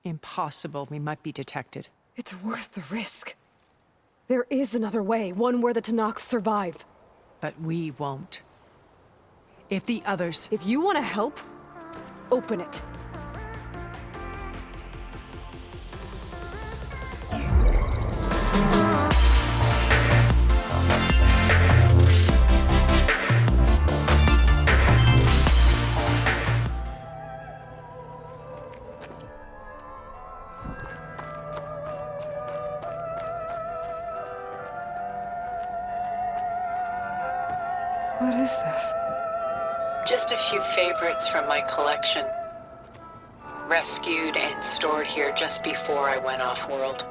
Impossible. We might be detected. It's worth the risk. There is another way, one where the Tenakth survive. But we won't. If the others... If you want to help, open it. What is this? Just a few favorites from my collection. Rescued and stored here just before I went off-world.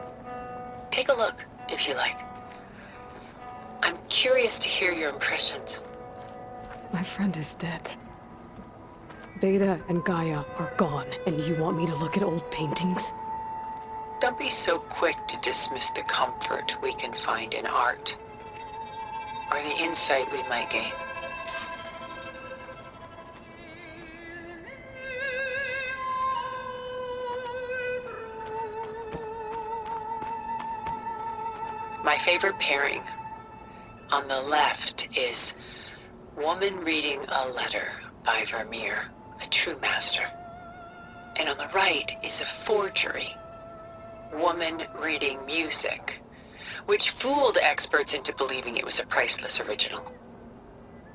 Take a look, if you like. I'm curious to hear your impressions. My friend is dead. Beta and Gaia are gone, and you want me to look at old paintings? Don't be so quick to dismiss the comfort we can find in art, or the insight we might gain. My favorite pairing on the left is Woman Reading a Letter by Vermeer, a true master. And on the right is a forgery, Woman Reading Music, which fooled experts into believing it was a priceless original.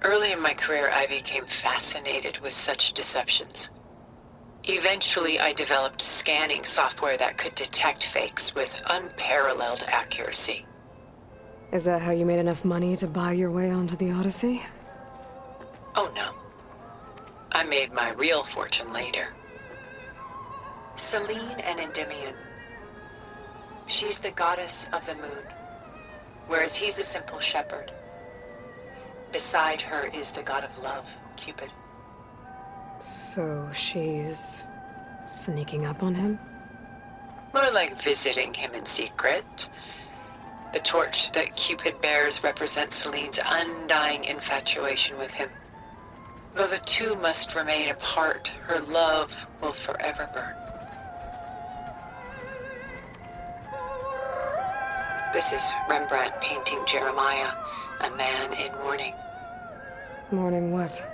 Early in my career, I became fascinated with such deceptions. Eventually, I developed scanning software that could detect fakes with unparalleled accuracy. Is that how you made enough money to buy your way onto the Odyssey? Oh no. I made my real fortune later. Selene and Endymion. She's the goddess of the moon, whereas he's a simple shepherd. Beside her is the god of love, Cupid. So she's sneaking up on him? More like visiting him in secret. The torch that Cupid bears represents Selene's undying infatuation with him. Though the two must remain apart, her love will forever burn. This is Rembrandt painting Jeremiah, a man in mourning. Mourning what?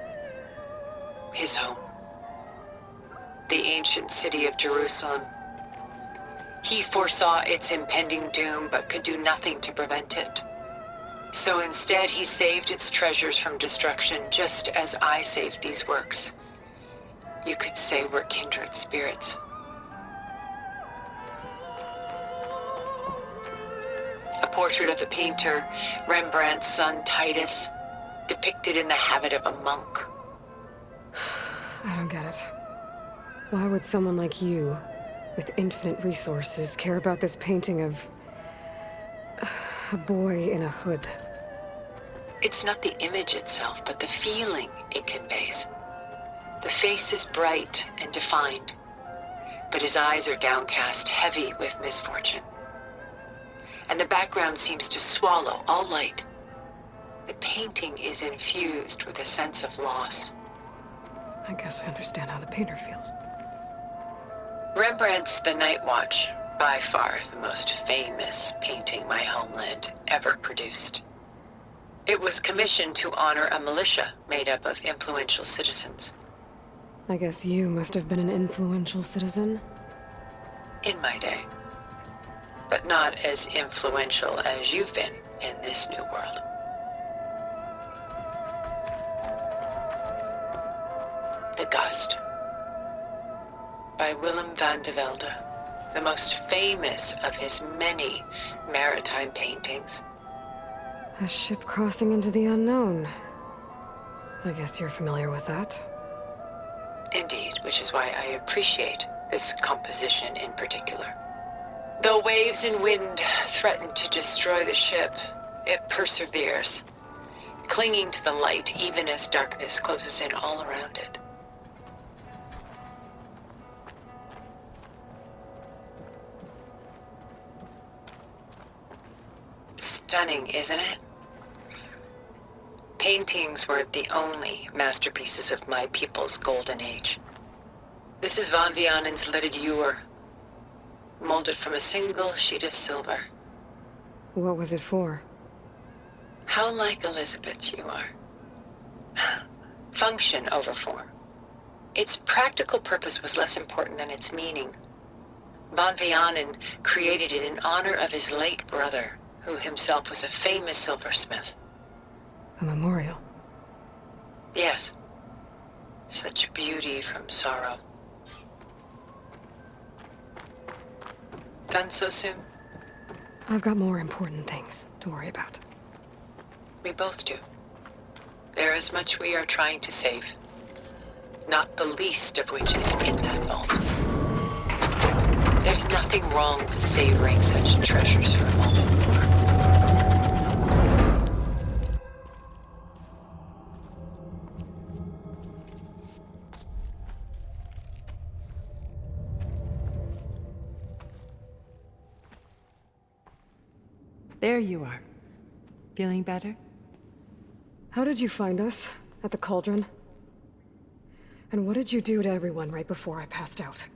His home. The ancient city of Jerusalem. He foresaw its impending doom, but could do nothing to prevent it. So instead, he saved its treasures from destruction, just as I saved these works. You could say we're kindred spirits. A portrait of the painter, Rembrandt's son Titus, depicted in the habit of a monk. I don't get it. Why would someone like you, with infinite resources, care about this painting of a boy in a hood? It's not the image itself, but the feeling it conveys. The face is bright and defined, but his eyes are downcast, heavy with misfortune. And the background seems to swallow all light. The painting is infused with a sense of loss. I guess I understand how the painter feels. Rembrandt's The Night Watch, by far the most famous painting my homeland ever produced. It was commissioned to honor a militia made up of influential citizens. I guess you must have been an influential citizen? In my day. But not as influential as you've been in this new world. The Gust, by Willem van de Velde, the most famous of his many maritime paintings. A ship crossing into the unknown. I guess you're familiar with that. Indeed, which is why I appreciate this composition in particular. Though waves and wind threaten to destroy the ship, it perseveres, clinging to the light even as darkness closes in all around it. Stunning, isn't it? Paintings were the only masterpieces of my people's golden age. This is Van Vianen's Lidded Ewer, molded from a single sheet of silver. What was it for? How like Elizabeth you are. Function over form. Its practical purpose was less important than its meaning. Von Vianen created it in honor of his late brother, who himself was a famous silversmith. A memorial. Yes. Such beauty from sorrow. Done so soon? I've got more important things to worry about. We both do. There is much we are trying to save. Not the least of which is in that vault. There's nothing wrong with savoring such treasures for a moment more. There you are. Feeling better? How did you find us? At the cauldron? And what did you do to everyone right before I passed out?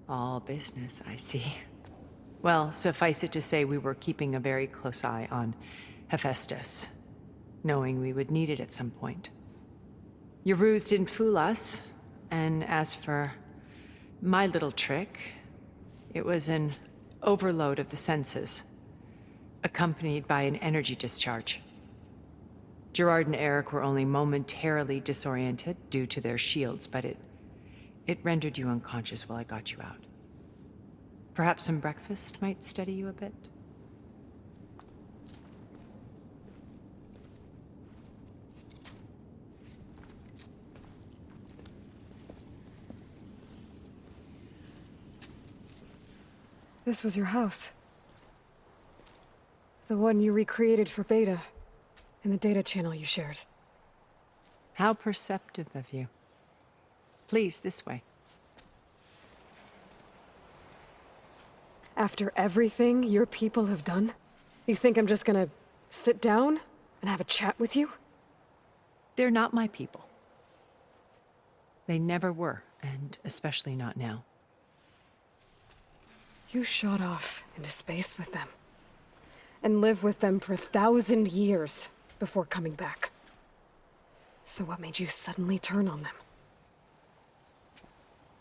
All business, I see. Well, suffice it to say we were keeping a very close eye on Hephaestus, knowing we would need it at some point. Your ruse didn't fool us, and as for my little trick, it was an overload of the senses, accompanied by an energy discharge. Gerard and Eric were only momentarily disoriented due to their shields, but it rendered you unconscious while I got you out. Perhaps some breakfast might steady you a bit? This was your house. The one you recreated for Beta, in the data channel you shared. How perceptive of you. Please, this way. After everything your people have done, you think I'm just gonna sit down and have a chat with you? They're not my people. They never were, and especially not now. You shot off into space with them, and lived with them for 1,000 years before coming back. So what made you suddenly turn on them?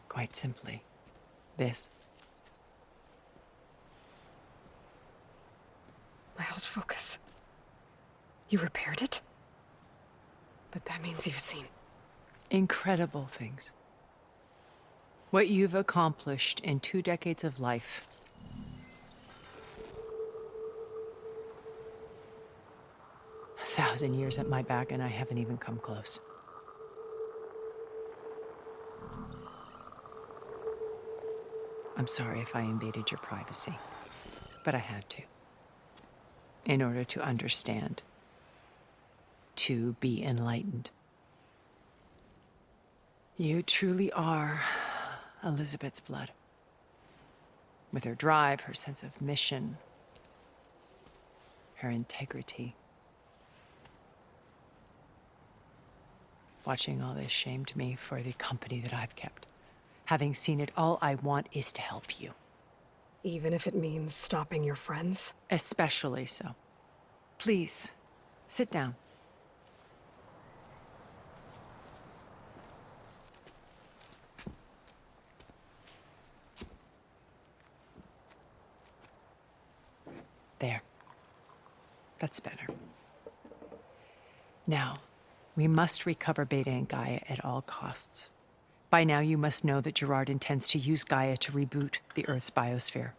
Quite simply, this. My old focus. You repaired it? But that means you've seen Incredible things. What you've accomplished in 2 decades of life. A 1,000 years at my back, and I haven't even come close. I'm sorry if I invaded your privacy, but I had to. In order to understand. To be enlightened. You truly are Elizabeth's blood. With her drive, her sense of mission, her integrity. Watching all this shamed me for the company that I've kept. Having seen it, all I want is to help you. even if it means stopping your friends? Especially so. Please, sit down. There. That's better. Now, we must recover Beta and Gaia at all costs. By now, you must know that Gerard intends to use Gaia to reboot the Earth's biosphere.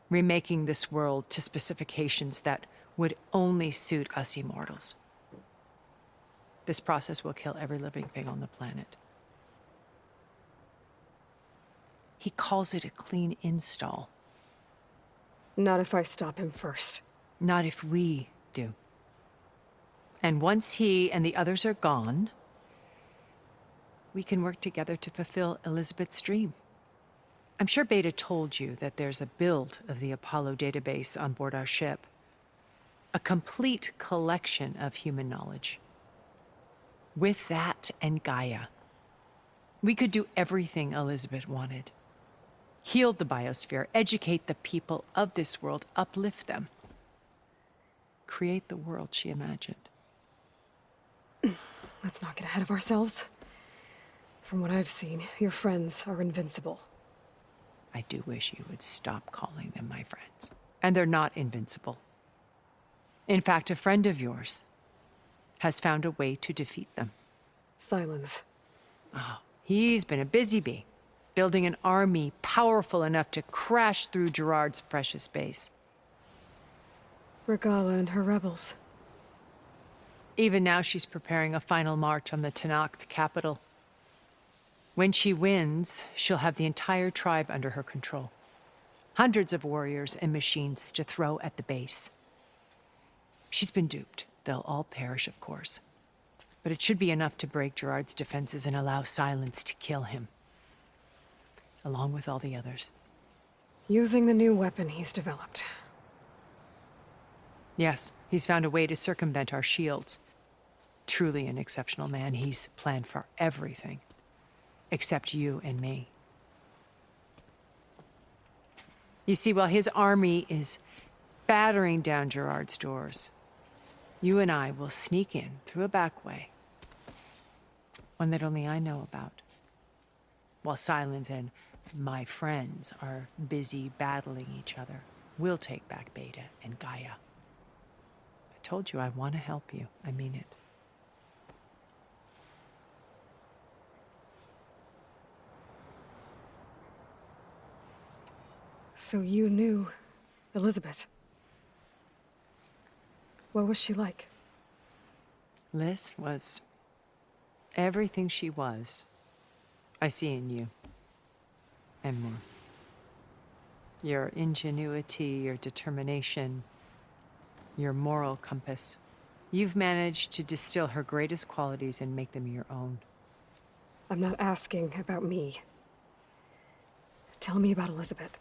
Remaking this world to specifications that would only suit us immortals. This process will kill every living thing on the planet. He calls it a clean install. Not if I stop him first. Not if we do. And once he and the others are gone, we can work together to fulfill Elizabeth's dream. I'm sure Beta told you that there's a build of the Apollo database on board our ship. A complete collection of human knowledge. With that and Gaia, we could do everything Elizabeth wanted. Heal the biosphere, educate the people of this world, uplift them. Create the world she imagined. Let's not get ahead of ourselves. From what I've seen, your friends are invincible. I do wish you would stop calling them my friends. And they're not invincible. In fact, a friend of yours has found a way to defeat them. Silence. Oh, he's been a busy bee, building an army powerful enough to crash through Gerard's precious base. Regala and her rebels. Even now, she's preparing a final march on the Tenakth capital. When she wins, she'll have the entire tribe under her control. Hundreds of warriors and machines to throw at the base. She's been duped. They'll all perish, of course. But it should be enough to break Gerard's defenses and allow Silence to kill him. Along with all the others. Using the new weapon he's developed. Yes, he's found a way to circumvent our shields. Truly an exceptional man. He's planned for everything. Except you and me. You see, while his army is battering down Gerard's doors, you and I will sneak in through a back way. One that only I know about. While Silence and my friends are busy battling each other, we'll take back Beta and Gaia. I told you I want to help you. I mean it. So you knew Elizabeth. What was she like? Liz was everything she was. I see in you. And more. Your ingenuity, your determination, your moral compass. You've managed to distill her greatest qualities and make them your own. I'm not asking about me. Tell me about Elizabeth.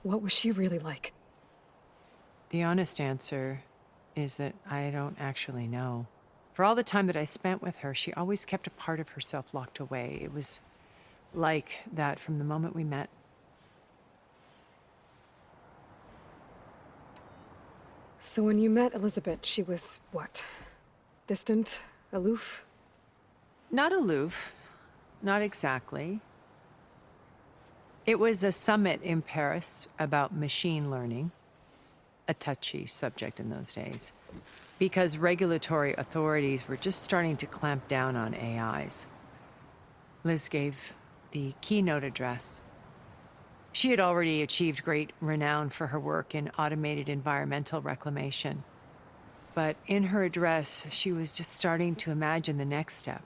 What was she really like? The honest answer is that I don't actually know. For all the time that I spent with her, she always kept a part of herself locked away. It was like that from the moment we met. So when you met Elizabeth, she was what? Distant? Aloof? Not aloof. Not exactly. It was a summit in Paris about machine learning. A touchy subject in those days. Because regulatory authorities were just starting to clamp down on AIs. Liz gave the keynote address. She had already achieved great renown for her work in automated environmental reclamation. But in her address, she was just starting to imagine the next step.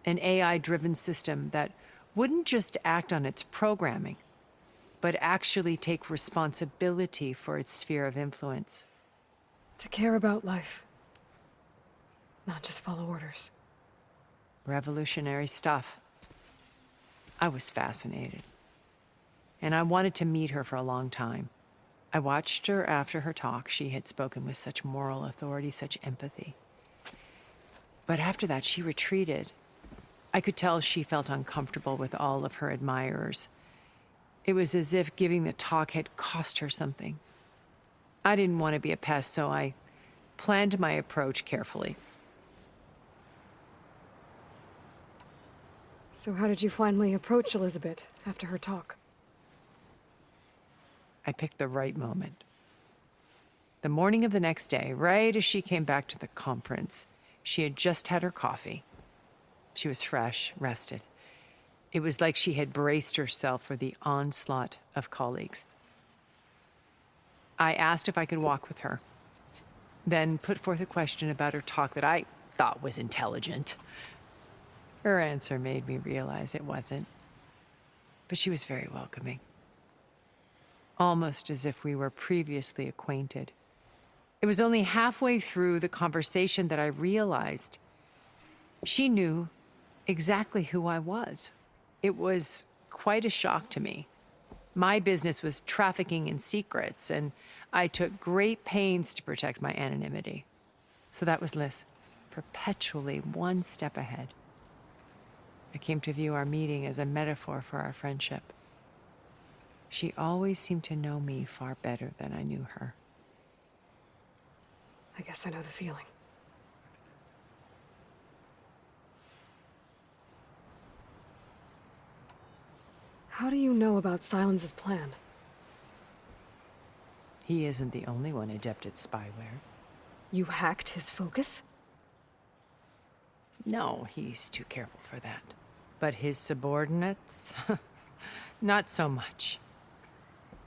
An AI-driven system that wouldn't just act on its programming, but actually take responsibility for its sphere of influence. To care about life. Not just follow orders. Revolutionary stuff. I was fascinated. And I wanted to meet her for a long time. I watched her after her talk. She had spoken with such moral authority, such empathy. But after that, she retreated. I could tell she felt uncomfortable with all of her admirers. It was as if giving the talk had cost her something. I didn't want to be a pest, so I planned my approach carefully. So how did you finally approach Elizabeth after her talk? I picked the right moment. The morning of the next day, right as she came back to the conference, she had just had her coffee. She was fresh, rested. It was like she had braced herself for the onslaught of colleagues. I asked if I could walk with her, then put forth a question about her talk that I thought was intelligent. Her answer made me realize it wasn't, but she was very welcoming. Almost as if we were previously acquainted. It was only halfway through the conversation that I realized she knew exactly who I was. It was quite a shock to me. My business was trafficking in secrets, and I took great pains to protect my anonymity. So that was Liz, perpetually one step ahead. I came to view our meeting as a metaphor for our friendship. She always seemed to know me far better than I knew her. I guess I know the feeling. How do you know about Silence's plan? He isn't the only one adept at spyware. You hacked his focus? No, he's too careful for that. But his subordinates? Not so much.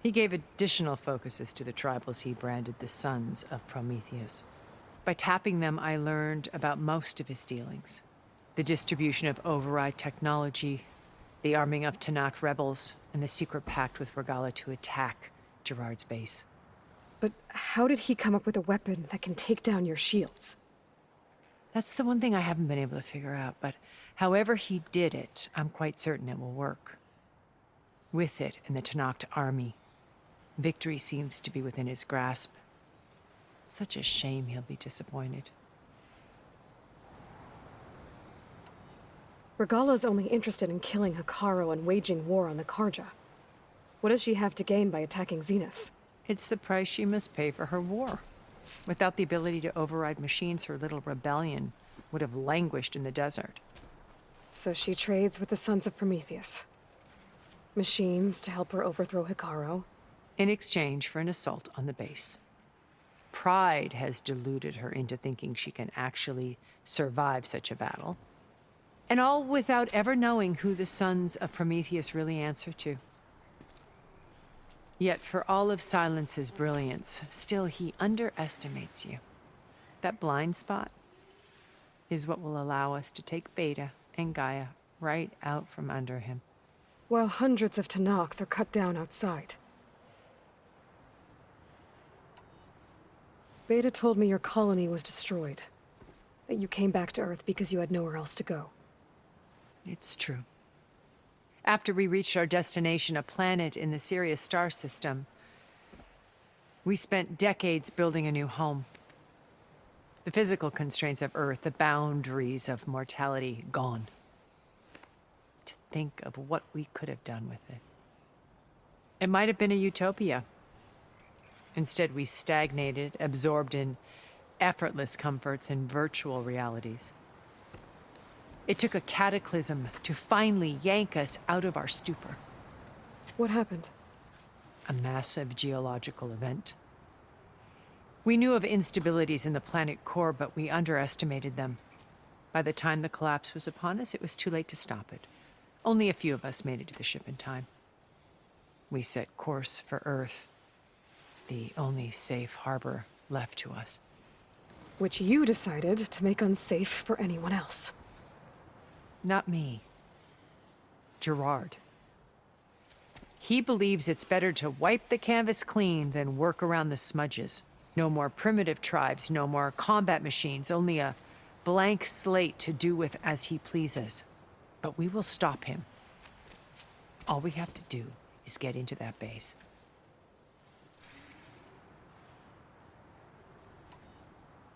He gave additional focuses to the tribals he branded the Sons of Prometheus. By tapping them, I learned about most of his dealings. The distribution of override technology, the arming of Tanakh rebels, and the secret pact with Regala to attack Gerard's base. But how did he come up with a weapon that can take down your shields? That's the one thing I haven't been able to figure out, but however he did it, I'm quite certain it will work. With it and the Tanakh army, victory seems to be within his grasp. Such a shame he'll be disappointed. Regala's only interested in killing Hekarro and waging war on the Karja. What does she have to gain by attacking Zeniths? It's the price she must pay for her war. Without the ability to override machines, her little rebellion would have languished in the desert. So she trades with the Sons of Prometheus. Machines to help her overthrow Hekarro. In exchange for an assault on the base. Pride has deluded her into thinking she can actually survive such a battle. And all without ever knowing who the Sons of Prometheus really answer to. Yet for all of Silence's brilliance, still he underestimates you. That blind spot is what will allow us to take Beta and Gaia right out from under him. While hundreds of Tanakh are cut down outside. Beta told me your colony was destroyed. That you came back to Earth because you had nowhere else to go. It's true. After we reached our destination, a planet in the Sirius star system, we spent decades building a new home. The physical constraints of Earth, the boundaries of mortality, gone. To think of what we could have done with it. It might have been a utopia. Instead, we stagnated, absorbed in effortless comforts and virtual realities. It took a cataclysm to finally yank us out of our stupor. What happened? A massive geological event. We knew of instabilities in the planet core, but we underestimated them. By the time the collapse was upon us, it was too late to stop it. Only a few of us made it to the ship in time. We set course for Earth, the only safe harbor left to us. Which you decided to make unsafe for anyone else. Not me. Gerard. He believes it's better to wipe the canvas clean than work around the smudges. No more primitive tribes, no more combat machines, only a blank slate to do with as he pleases. But we will stop him. All we have to do is get into that base.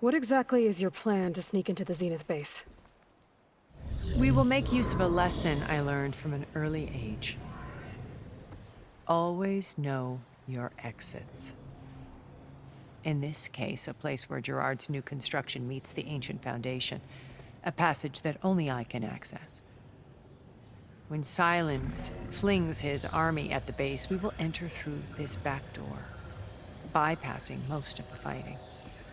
What exactly is your plan to sneak into the Zenith base? We will make use of a lesson I learned from an early age. Always know your exits. In this case, a place where Gerard's new construction meets the ancient foundation, a passage that only I can access. When Silence flings his army at the base, we will enter through this back door, bypassing most of the fighting.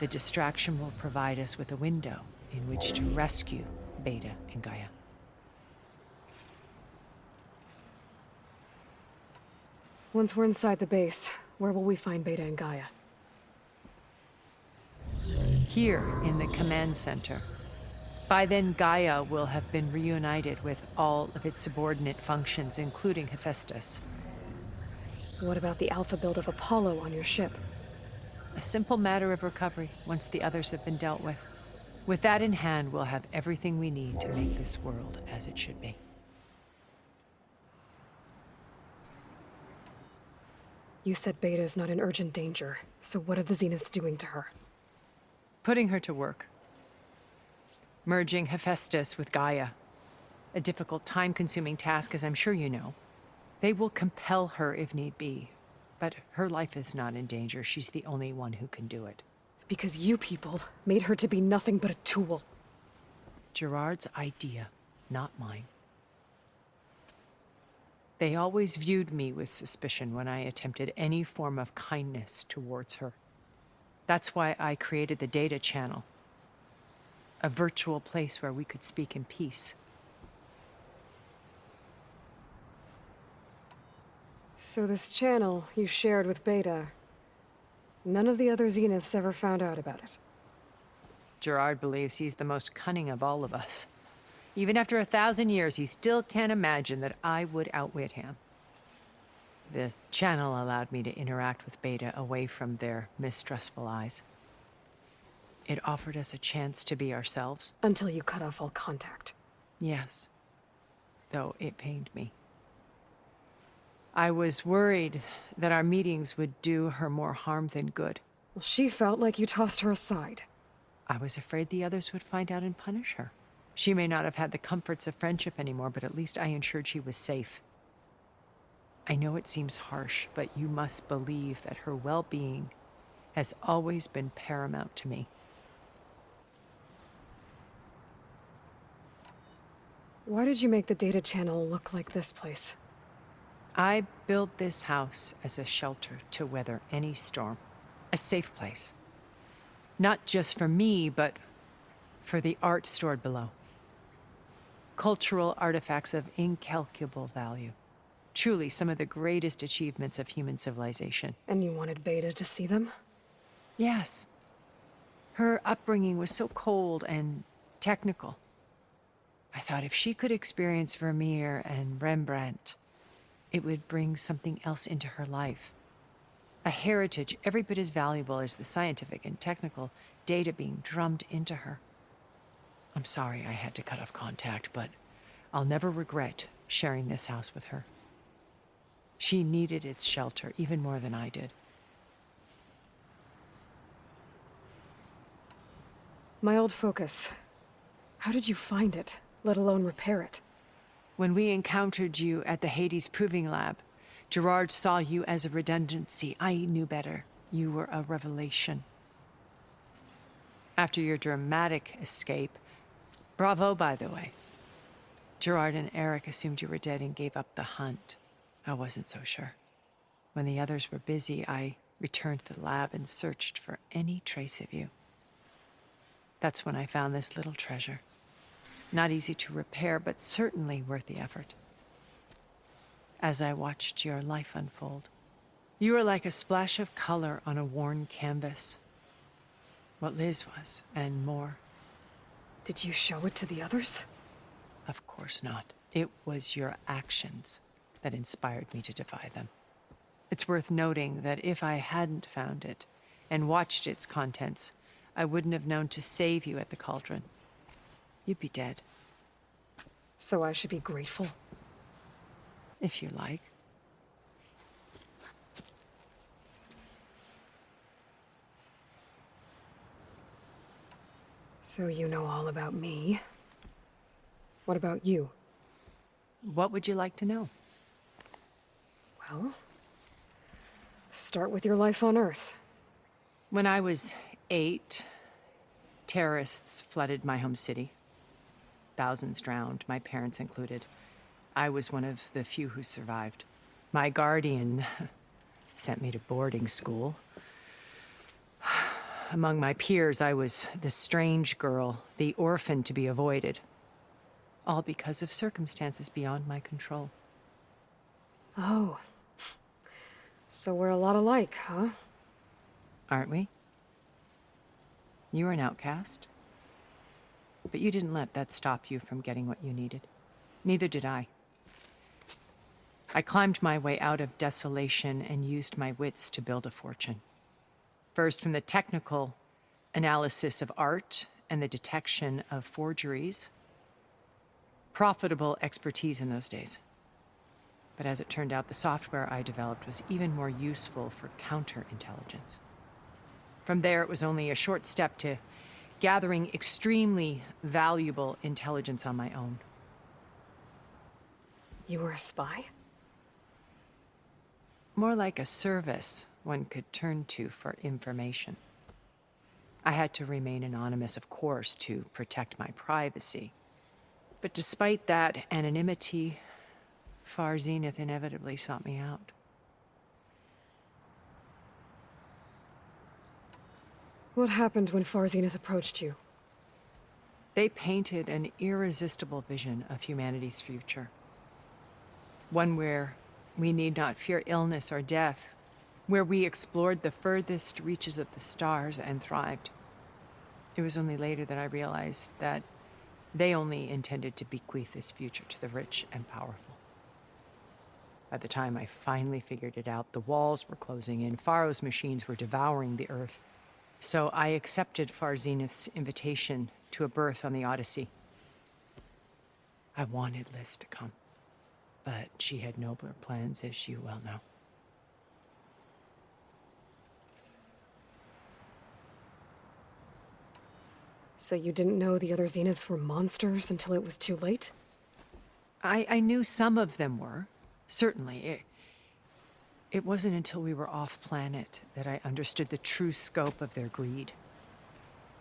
The distraction will provide us with a window in which to rescue Beta and Gaia. Once we're inside the base, where will we find Beta and Gaia? Here in the command center. By then, Gaia will have been reunited with all of its subordinate functions, including Hephaestus. What about the alpha build of Apollo on your ship? A simple matter of recovery once the others have been dealt with. With that in hand, we'll have everything we need to make this world as it should be. You said Beta is not in urgent danger, so what are the Zeniths doing to her? Putting her to work. Merging Hephaestus with Gaia. A difficult, time-consuming task, as I'm sure you know. They will compel her if need be. But her life is not in danger. She's the only one who can do it. Because you people made her to be nothing but a tool. Gerard's idea, not mine. They always viewed me with suspicion when I attempted any form of kindness towards her. That's why I created the data channel. A virtual place where we could speak in peace. So this channel you shared with Beta, none of the other Zeniths ever found out about it. Gerard believes he's the most cunning of all of us. Even after 1,000 years, he still can't imagine that I would outwit him. The channel allowed me to interact with Beta away from their mistrustful eyes. It offered us a chance to be ourselves. Until you cut off all contact. Yes, though it pained me. I was worried that our meetings would do her more harm than good. Well, she felt like you tossed her aside. I was afraid the others would find out and punish her. She may not have had the comforts of friendship anymore, but at least I ensured she was safe. I know it seems harsh, but you must believe that her well-being has always been paramount to me. Why did you make the data channel look like this place? I built this house as a shelter to weather any storm. A safe place. Not just for me, but for the art stored below. Cultural artifacts of incalculable value. Truly some of the greatest achievements of human civilization. And you wanted Beta to see them? Yes. Her upbringing was so cold and technical. I thought if she could experience Vermeer and Rembrandt, it would bring something else into her life. A heritage every bit as valuable as the scientific and technical data being drummed into her. I'm sorry I had to cut off contact, but I'll never regret sharing this house with her. She needed its shelter even more than I did. My old focus. How did you find it, let alone repair it? When we encountered you at the Hades Proving Lab, Gerard saw you as a redundancy. I knew better. You were a revelation. After your dramatic escape, bravo, by the way. Gerard and Eric assumed you were dead and gave up the hunt. I wasn't so sure. When the others were busy, I returned to the lab and searched for any trace of you. That's when I found this little treasure. Not easy to repair, but certainly worth the effort. As I watched your life unfold, you were like a splash of color on a worn canvas. What Liz was, and more. Did you show it to the others? Of course not. It was your actions that inspired me to defy them. It's worth noting that if I hadn't found it and watched its contents, I wouldn't have known to save you at the cauldron. You'd be dead. So I should be grateful? If you like. So you know all about me. What about you? What would you like to know? Well, start with your life on Earth. When I was 8, terrorists flooded my home city. Thousands drowned, my parents included. I was one of the few who survived. My guardian sent me to boarding school. Among my peers, I was the strange girl, the orphan to be avoided. All because of circumstances beyond my control. Oh. So we're a lot alike, huh? Aren't we? You were an outcast. But you didn't let that stop you from getting what you needed. Neither did I. I climbed my way out of desolation and used my wits to build a fortune. First, from the technical analysis of art and the detection of forgeries. Profitable expertise in those days. But as it turned out, the software I developed was even more useful for counterintelligence. From there, it was only a short step to gathering extremely valuable intelligence on my own. You were a spy? More like a service one could turn to for information. I had to remain anonymous, of course, to protect my privacy. But despite that anonymity, Far Zenith inevitably sought me out. What happened when Far Zenith approached you? They painted an irresistible vision of humanity's future. One where we need not fear illness or death, where we explored the furthest reaches of the stars and thrived. It was only later that I realized that they only intended to bequeath this future to the rich and powerful. By the time I finally figured it out, the walls were closing in, Faro's machines were devouring the Earth. So I accepted Far Zenith's invitation to a berth on the Odyssey. I wanted Liz to come, but she had nobler plans, as you well know. So you didn't know the other Zeniths were monsters until it was too late? I knew some of them were, certainly. It wasn't until we were off-planet that I understood the true scope of their greed.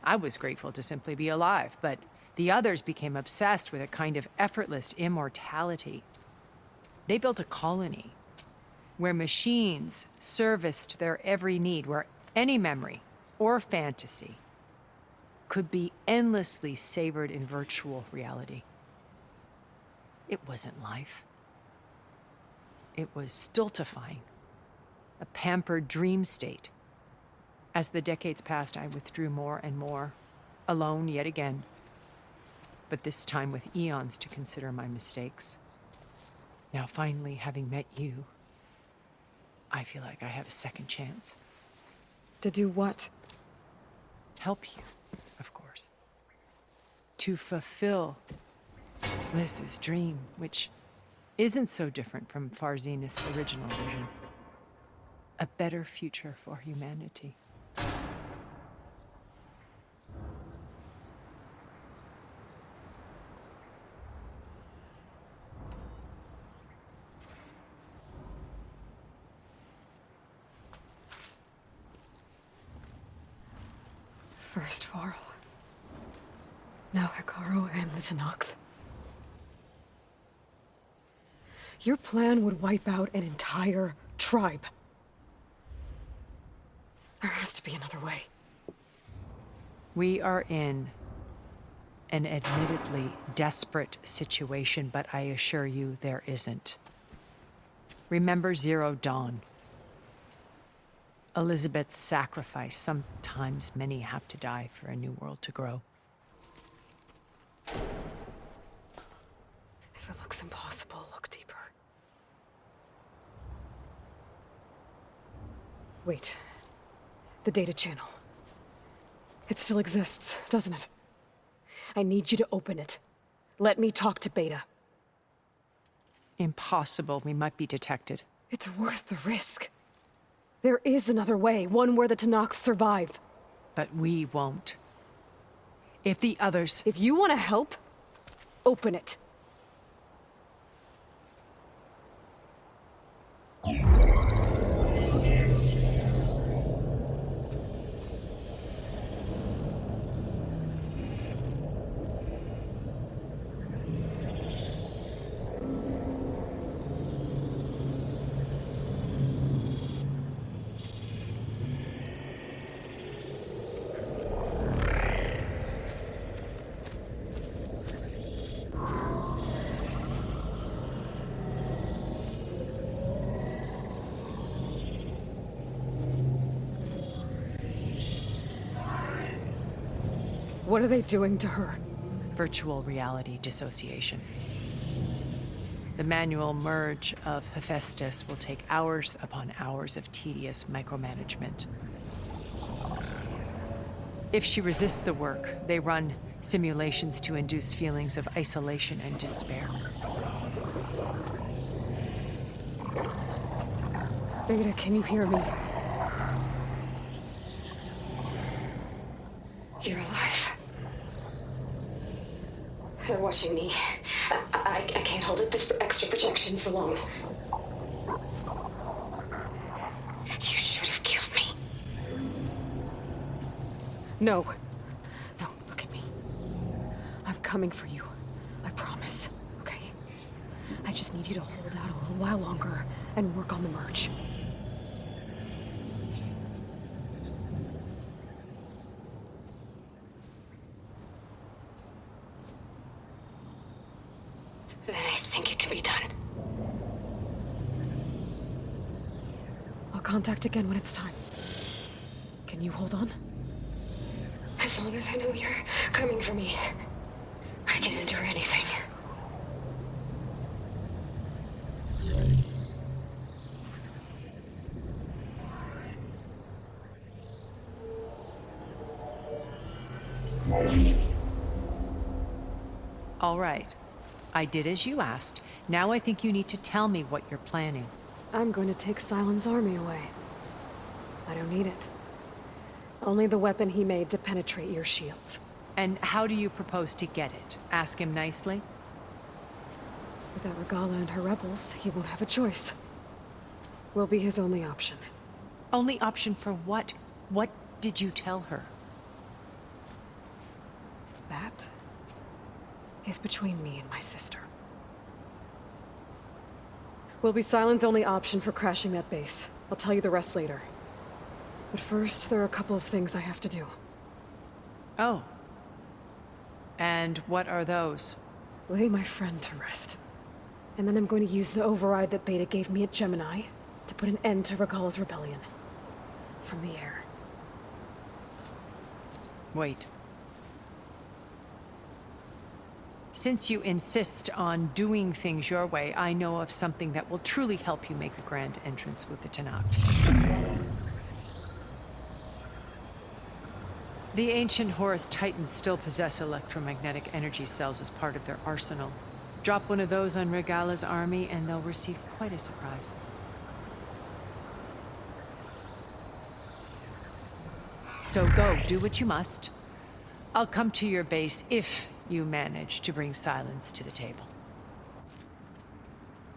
I was grateful to simply be alive, but the others became obsessed with a kind of effortless immortality. They built a colony where machines serviced their every need, where any memory or fantasy could be endlessly savored in virtual reality. It wasn't life. It was stultifying, a pampered dream state. As the decades passed, I withdrew more and more, alone yet again, but this time with eons to consider my mistakes. Now, finally, having met you, I feel like I have a second chance. To do what? Help you, of course. To fulfill Liz's dream, which isn't so different from Far Zenith's original vision. A better future for humanity. First Varl. Now Hikaru and the Tenakth. Your plan would wipe out an entire tribe. There has to be another way. We are in an admittedly desperate situation, but I assure you there isn't. Remember Zero Dawn. Elizabeth's sacrifice. Sometimes many have to die for a new world to grow. If it looks impossible, look deeper. Wait. The data channel. It still exists, doesn't it? I need you to open it. Let me talk to Beta. Impossible. We might be detected. It's worth the risk. There is another way, one where the Tenakth survive. But we won't. If the others... If you want to help, open it. What are they doing to her? Virtual reality dissociation. The manual merge of Hephaestus will take hours upon hours of tedious micromanagement. If she resists the work, they run simulations to induce feelings of isolation and despair. Beta, can you hear me? You're alive. They're watching me. I can't hold it. This extra projection. attention for long. You should have killed me. No. No, look at me. I'm coming for you. I promise, okay? I just need you to hold out a little while longer and work on the merge. Then I think it can be done. I'll contact again when it's time. Can you hold on? As long as I know you're coming for me, I can endure anything. All right. I did as you asked. Now I think you need to tell me what you're planning. I'm going to take Sylens' army away. I don't need it. Only the weapon he made to penetrate your shields. And how do you propose to get it? Ask him nicely? Without Regala and her rebels, he won't have a choice. We'll be his only option. Only option for what? What did you tell her? That is between me and my sister. Will be Sylens' only option for crashing that base. I'll tell you the rest later. But first, there are a couple of things I have to do. Oh. And what are those? Lay my friend to rest. And then I'm going to use the override that Beta gave me at Gemini to put an end to Regala's rebellion. From the air. Wait. Since you insist on doing things your way, I know of something that will truly help you make a grand entrance with the Tenakth. The ancient Horus Titans still possess electromagnetic energy cells as part of their arsenal. Drop one of those on Regala's army and they'll receive quite a surprise. So go, do what you must. I'll come to your base if you manage to bring Sylens to the table.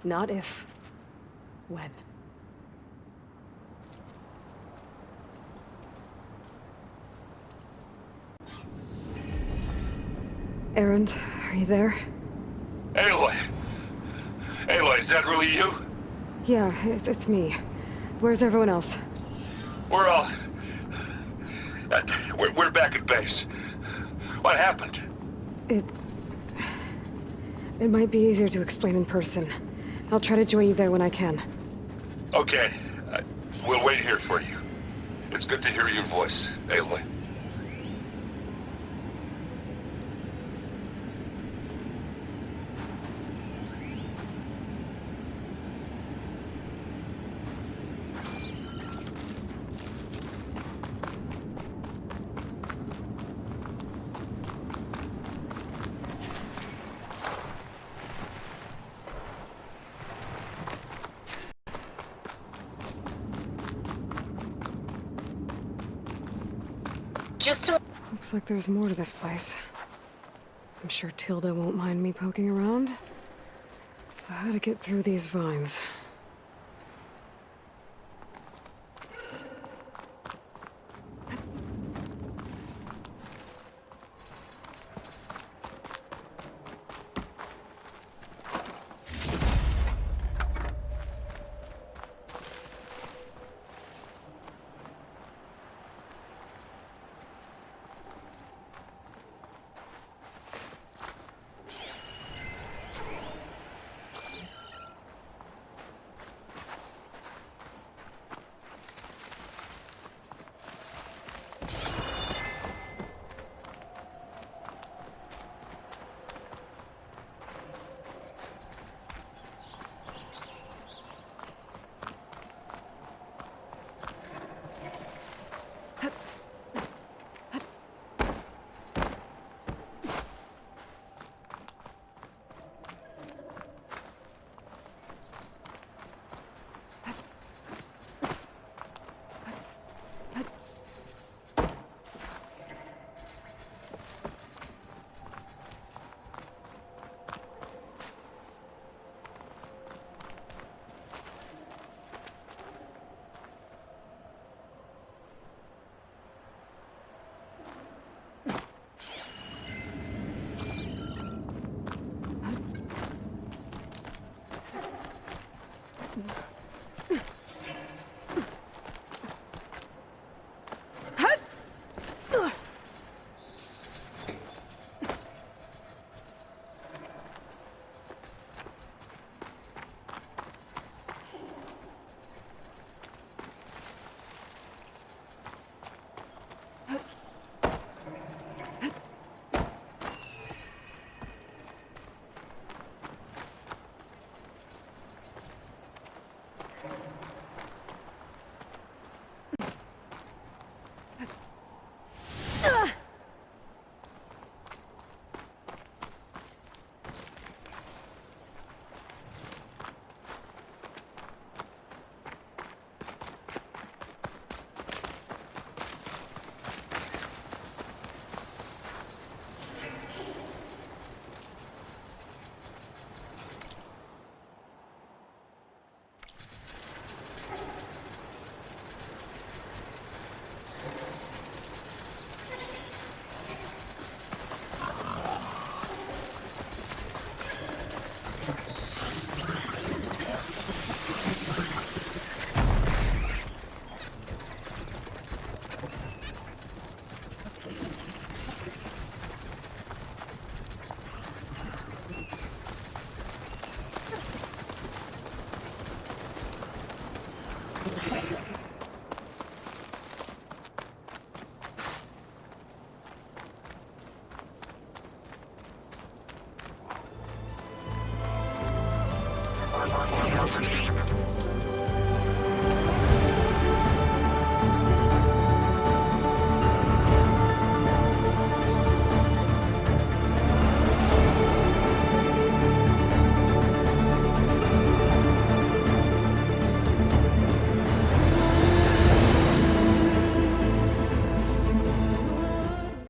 Not if. When. Erend, are you there? Aloy! Aloy, is that really you? Yeah, it's me. Where's everyone else? We're all... we're back at base. What happened? It might be easier to explain in person. I'll try to join you there when I can. Okay. We'll wait here for you. It's good to hear your voice, Aloy. Looks like there's more to this place. I'm sure Tilda won't mind me poking around. But how to get through these vines?